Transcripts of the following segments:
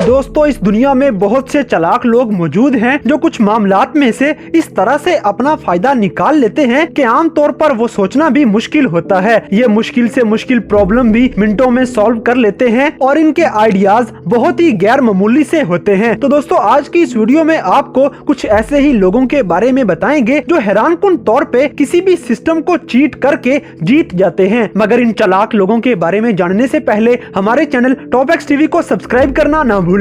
दोस्तों इस दुनिया में बहुत से चालाक लोग मौजूद हैं जो कुछ मामलात में से इस तरह से अपना फायदा निकाल लेते हैं कि आमतौर पर वो सोचना भी मुश्किल होता है। ये मुश्किल से मुश्किल प्रॉब्लम भी मिनटों में सॉल्व कर लेते हैं और इनके आइडियाज बहुत ही गैर मामूली से होते हैं। तो दोस्तों आज की इस वीडियो में आपको कुछ ऐसे ही लोगों के बारे में बताएंगे जो हैरानकुन तौर पे किसी भी सिस्टम को चीट करके जीत जाते हैं। मगर इन चालाक लोगों के बारे में जानने से पहले हमारे चैनल टॉप एक्स टीवी को सब्सक्राइब करना न भूलें।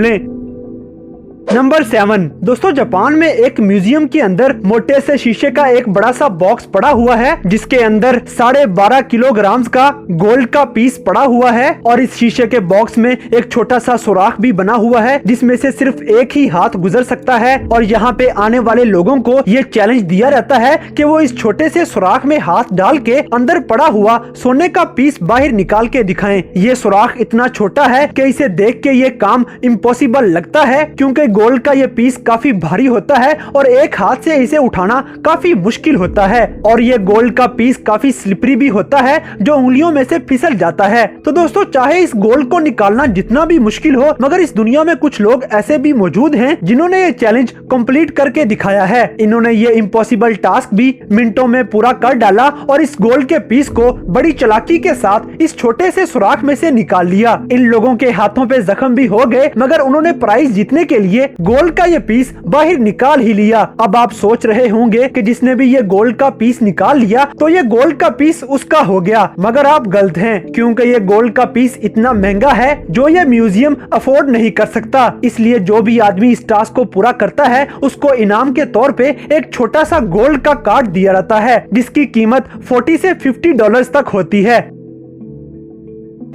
नंबर 7 दोस्तों जापान में एक म्यूजियम के अंदर मोटे से शीशे का एक बड़ा सा बॉक्स पड़ा हुआ है जिसके अंदर 12.5 किलोग्राम का गोल्ड का पीस पड़ा हुआ है और इस शीशे के बॉक्स में एक छोटा सा सुराख भी बना हुआ है जिसमें से सिर्फ एक ही हाथ गुजर सकता है और यहाँ पे आने वाले लोगों को ये चैलेंज दिया रहता है कि वो इस छोटे से सुराख में हाथ डाल के अंदर पड़ा हुआ सोने का पीस बाहर निकाल के दिखाएं। ये सुराख इतना छोटा है कि इसे देख के ये काम इम्पॉसिबल लगता है क्योंकि गोल्ड का ये पीस काफी भारी होता है और एक हाथ से इसे उठाना काफी मुश्किल होता है और ये गोल्ड का पीस काफी स्लिपरी भी होता है जो उंगलियों में से फिसल जाता है। तो दोस्तों चाहे इस गोल्ड को निकालना जितना भी मुश्किल हो मगर इस दुनिया में कुछ लोग ऐसे भी मौजूद हैं जिन्होंने ये चैलेंज कंप्लीट करके दिखाया है। इन्होंने ये इम्पॉसिबल टास्क भी मिनटों में पूरा कर डाला और इस गोल्ड के पीस को बड़ी चालाकी के साथ इस छोटे से सुराख में से निकाल लिया। इन लोगों के हाथों पे जख्म भी हो गए मगर उन्होंने प्राइज जीतने के लिए गोल्ड का ये पीस बाहर निकाल ही लिया। अब आप सोच रहे होंगे कि जिसने भी ये गोल्ड का पीस निकाल लिया तो ये गोल्ड का पीस उसका हो गया, मगर आप गलत हैं क्योंकि ये गोल्ड का पीस इतना महंगा है जो ये म्यूजियम अफोर्ड नहीं कर सकता। इसलिए जो भी आदमी इस टास्क को पूरा करता है उसको इनाम के तौर पे एक छोटा सा गोल्ड का कार्ड दिया जाता है जिसकी कीमत $40 से $50 तक होती है।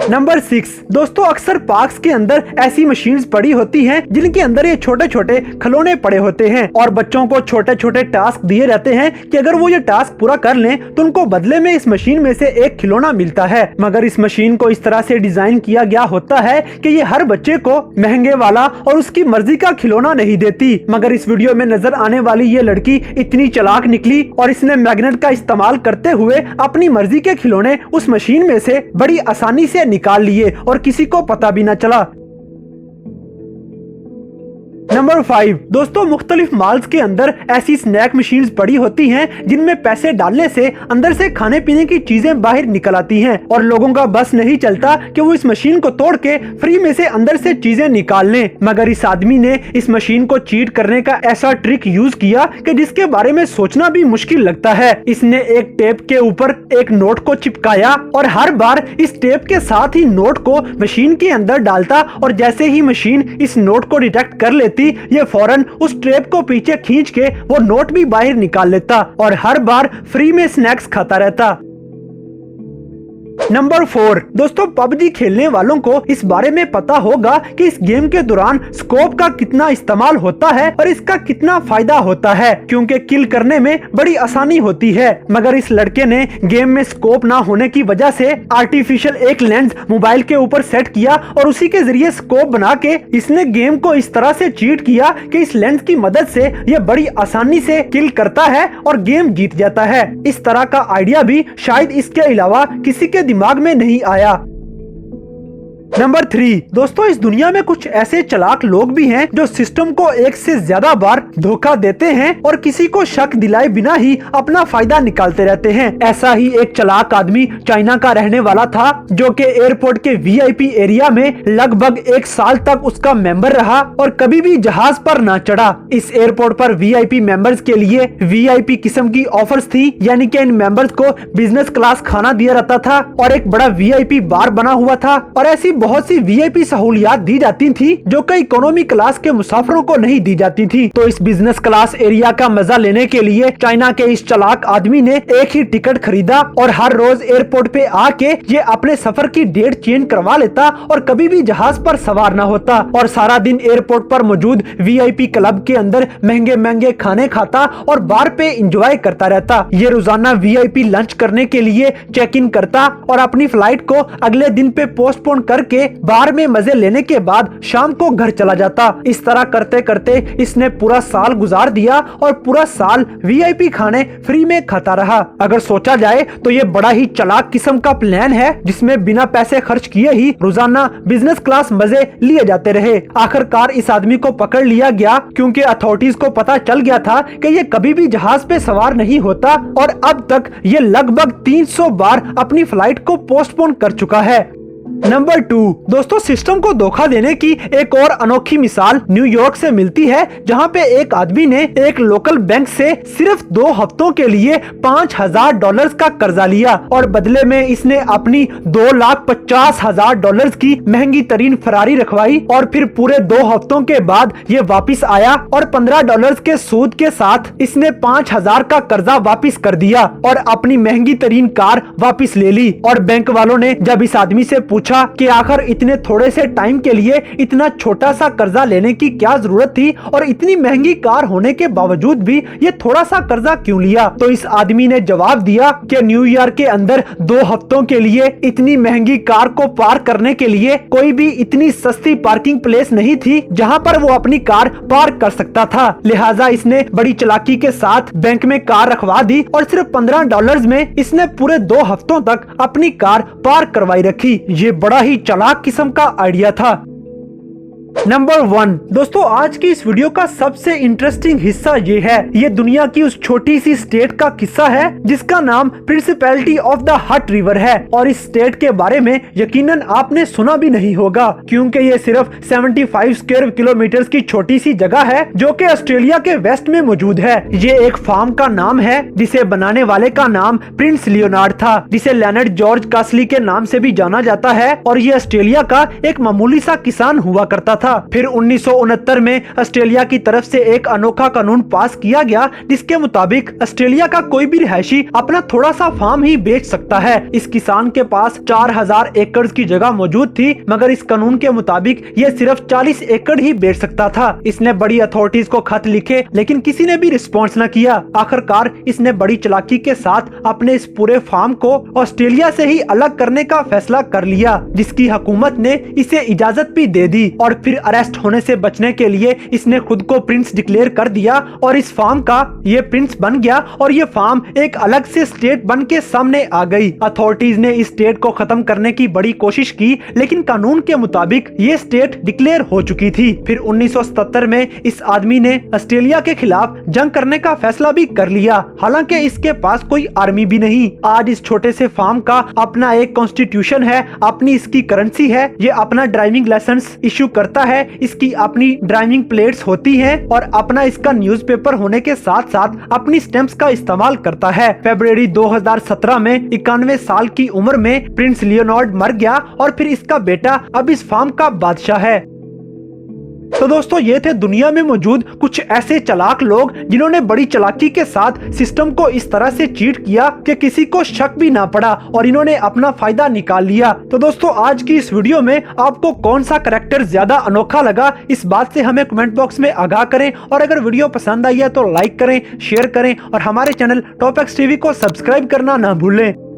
नंबर 6 दोस्तों अक्सर पार्क्स के अंदर ऐसी मशीन्स पड़ी होती हैं जिनके अंदर ये छोटे छोटे खिलौने पड़े होते हैं और बच्चों को छोटे छोटे टास्क दिए रहते हैं कि अगर वो ये टास्क पूरा कर लें तो उनको बदले में इस मशीन में से एक खिलौना मिलता है। मगर इस मशीन को इस तरह से डिजाइन किया गया होता है कि ये हर बच्चे को महंगे वाला और उसकी मर्जी का खिलौना नहीं देती। मगर इस वीडियो में नजर आने वाली ये लड़की इतनी चालाक निकली और इसने मैग्नेट का इस्तेमाल करते हुए अपनी मर्जी के खिलौने उस मशीन में से बड़ी आसानी से निकाल लिए और किसी को पता भी न चला। नंबर 5 दोस्तों मुख्तलिफ मॉल्स के अंदर ऐसी स्नैक मशीन्स पड़ी होती हैं जिनमें पैसे डालने से अंदर से खाने पीने की चीजें बाहर निकल आती हैं और लोगों का बस नहीं चलता कि वो इस मशीन को तोड़ के फ्री में से अंदर से चीजें निकाल लें। मगर इस आदमी ने इस मशीन को चीट करने का ऐसा ट्रिक यूज किया कि जिसके बारे में सोचना भी मुश्किल लगता है। इसने एक टेप के ऊपर एक नोट को चिपकाया और हर बार इस टेप के साथ ही नोट को मशीन के अंदर डालता और जैसे ही मशीन इस नोट को डिटेक्ट कर लेती ये फौरन उस टेप को पीछे खींच के वो नोट भी बाहर निकाल लेता और हर बार फ्री में स्नैक्स खाता रहता। नंबर 4 दोस्तों पबजी खेलने वालों को इस बारे में पता होगा कि इस गेम के दौरान स्कोप का कितना इस्तेमाल होता है और इसका कितना फायदा होता है क्योंकि किल करने में बड़ी आसानी होती है। मगर इस लड़के ने गेम में स्कोप ना होने की वजह से आर्टिफिशियल एक लेंस मोबाइल के ऊपर सेट किया और उसी के जरिए स्कोप बना के इसने गेम को इस तरह से चीट किया कि इस लेंस की मदद से ये बड़ी आसानी से किल करता है और गेम जीत जाता है। इस तरह का आइडिया भी शायद इसके अलावा किसी के दिमाग में नहीं आया। नंबर 3 दोस्तों इस दुनिया में कुछ ऐसे चालाक लोग भी हैं जो सिस्टम को एक से ज्यादा बार धोखा देते हैं और किसी को शक दिलाए बिना ही अपना फायदा निकालते रहते हैं। ऐसा ही एक चालाक आदमी चाइना का रहने वाला था जो कि एयरपोर्ट के वीआईपी एरिया में लगभग 1 साल तक उसका मेंबर रहा और कभी भी जहाज पर ना चढ़ा। इस एयरपोर्ट पर वीआईपी मेंबर्स के लिए वीआईपी किस्म की ऑफर्स थी, यानी कि इन मेंबर्स को बिजनेस क्लास खाना दिया जाता था और एक बड़ा वीआईपी बार बना हुआ था और ऐसी बहुत सी वीआईपी सहूलियात दी जाती थी जो कि इकोनॉमी क्लास के मुसाफिरों को नहीं दी जाती थी। तो इस बिजनेस क्लास एरिया का मजा लेने के लिए चाइना के इस चालाक आदमी ने एक ही टिकट खरीदा और हर रोज एयरपोर्ट पे आके ये अपने सफर की डेट चेंज करवा लेता और कभी भी जहाज पर सवार न होता और सारा दिन एयरपोर्ट पर मौजूद वीआईपी क्लब के अंदर महंगे महंगे खाने खाता और बार पे एंजॉय करता रहता। ये रोजाना वीआईपी लंच करने के लिए चेक इन करता और अपनी फ्लाइट को अगले दिन पे पोस्टपोन करके करके बार में मजे लेने के बाद शाम को घर चला जाता। इस तरह करते करते इसने पूरा साल गुजार दिया और पूरा साल वीआईपी खाने फ्री में खाता रहा। अगर सोचा जाए तो ये बड़ा ही चालाक किस्म का प्लान है, जिसमें बिना पैसे खर्च किए ही रोजाना बिजनेस क्लास मजे लिए जाते रहे। आखिरकार इस आदमी को पकड़ लिया गया, क्योंकि अथॉरिटीज को पता चल गया था कि ये कभी भी जहाज पे सवार नहीं होता और अब तक ये लगभग 300 बार अपनी फ्लाइट को पोस्टपोन कर चुका है। नंबर 2 दोस्तों, सिस्टम को धोखा देने की एक और अनोखी मिसाल न्यूयॉर्क से मिलती है, जहां पे एक आदमी ने एक लोकल बैंक से सिर्फ 2 हफ्तों के लिए $5000 का कर्जा लिया और बदले में इसने अपनी $2,50,000 की महंगी तरीन फरारी रखवाई और फिर पूरे 2 हफ्तों के बाद ये वापिस आया और $15 के सूद के साथ इसने 5000 का कर्जा वापिस कर दिया और अपनी महंगी तरीन कार वापिस ले ली। और बैंक वालों ने जब इस आदमी से पूछा कि आखिर इतने थोड़े से टाइम के लिए इतना छोटा सा कर्जा लेने की क्या जरूरत थी और इतनी महंगी कार होने के बावजूद भी ये थोड़ा सा कर्जा क्यों लिया, तो इस आदमी ने जवाब दिया कि न्यूयॉर्क के अंदर 2 हफ्तों के लिए इतनी महंगी कार को पार्क करने के लिए कोई भी इतनी सस्ती पार्किंग प्लेस नहीं थी जहां पर वो अपनी कार पार्क कर सकता था। लिहाजा इसने बड़ी चालाकी के साथ बैंक में कार रखवा दी और सिर्फ $15 में इसने पूरे 2 हफ्तों तक अपनी कार पार्क करवाई रखी। ये बड़ा ही चालाक किस्म का आइडिया था। नंबर 1 दोस्तों, आज की इस वीडियो का सबसे इंटरेस्टिंग हिस्सा ये है। ये दुनिया की उस छोटी सी स्टेट का किस्सा है जिसका नाम प्रिंसिपैलिटी ऑफ द हट रिवर है और इस स्टेट के बारे में यकीनन आपने सुना भी नहीं होगा, क्योंकि ये सिर्फ 75 स्क्वायर किलोमीटर की छोटी सी जगह है जो कि ऑस्ट्रेलिया के वेस्ट में मौजूद है। ये एक फार्म का नाम है जिसे बनाने वाले का नाम प्रिंस लियोनार्ड था, जिसे लेनर्ड जॉर्ज कास्ली के नाम से भी जाना जाता है और ये ऑस्ट्रेलिया का एक मामूली सा किसान हुआ करता था। फिर 1969 में ऑस्ट्रेलिया की तरफ से एक अनोखा कानून पास किया गया जिसके मुताबिक ऑस्ट्रेलिया का कोई भी रिहायशी अपना थोड़ा सा फार्म ही बेच सकता है। इस किसान के पास 4000 एकड़ की जगह मौजूद थी, मगर इस कानून के मुताबिक ये सिर्फ 40 एकड़ ही बेच सकता था। इसने बड़ी अथॉरिटीज को खत लिखे लेकिन किसी ने भी रिस्पॉन्स न किया। आखिरकार इसने बड़ी चालाकी के साथ अपने इस पूरे फार्म को ऑस्ट्रेलिया से ही अलग करने का फैसला कर लिया, जिसकी हुकूमत ने इसे इजाजत भी दे दी और फिर अरेस्ट होने से बचने के लिए इसने खुद को प्रिंस डिक्लेयर कर दिया और इस फार्म का ये प्रिंस बन गया और ये फार्म एक अलग से स्टेट बन के सामने आ गई। अथॉरिटीज ने इस स्टेट को खत्म करने की बड़ी कोशिश की, लेकिन कानून के मुताबिक ये स्टेट डिक्लेयर हो चुकी थी। फिर 1977 में इस आदमी ने ऑस्ट्रेलिया के खिलाफ जंग करने का फैसला भी कर लिया, हालांकि इसके पास कोई आर्मी भी नहीं। आज इस छोटे से फार्म का अपना एक कॉन्स्टिट्यूशन है, अपनी इसकी करेंसी है, ये अपना ड्राइविंग लाइसेंस इश्यू करता है, इसकी अपनी ड्राइविंग प्लेट्स होती हैं और अपना इसका न्यूज़पेपर होने के साथ साथ अपनी स्टैंप्स का इस्तेमाल करता है। फरवरी 2017 में 91 साल की उम्र में प्रिंस लियोनार्ड मर गया और फिर इसका बेटा अब इस फार्म का बादशाह है। तो दोस्तों, ये थे दुनिया में मौजूद कुछ ऐसे चालाक लोग जिन्होंने बड़ी चालाकी के साथ सिस्टम को इस तरह से चीट किया कि किसी को शक भी ना पड़ा और इन्होंने अपना फायदा निकाल लिया। तो दोस्तों, आज की इस वीडियो में आपको कौन सा करैक्टर ज्यादा अनोखा लगा, इस बात से हमें कमेंट बॉक्स में आगाह करें और अगर वीडियो पसंद आई है तो लाइक करें, शेयर करें और हमारे चैनल टॉप एक्स टीवी को सब्सक्राइब करना ना भूलें।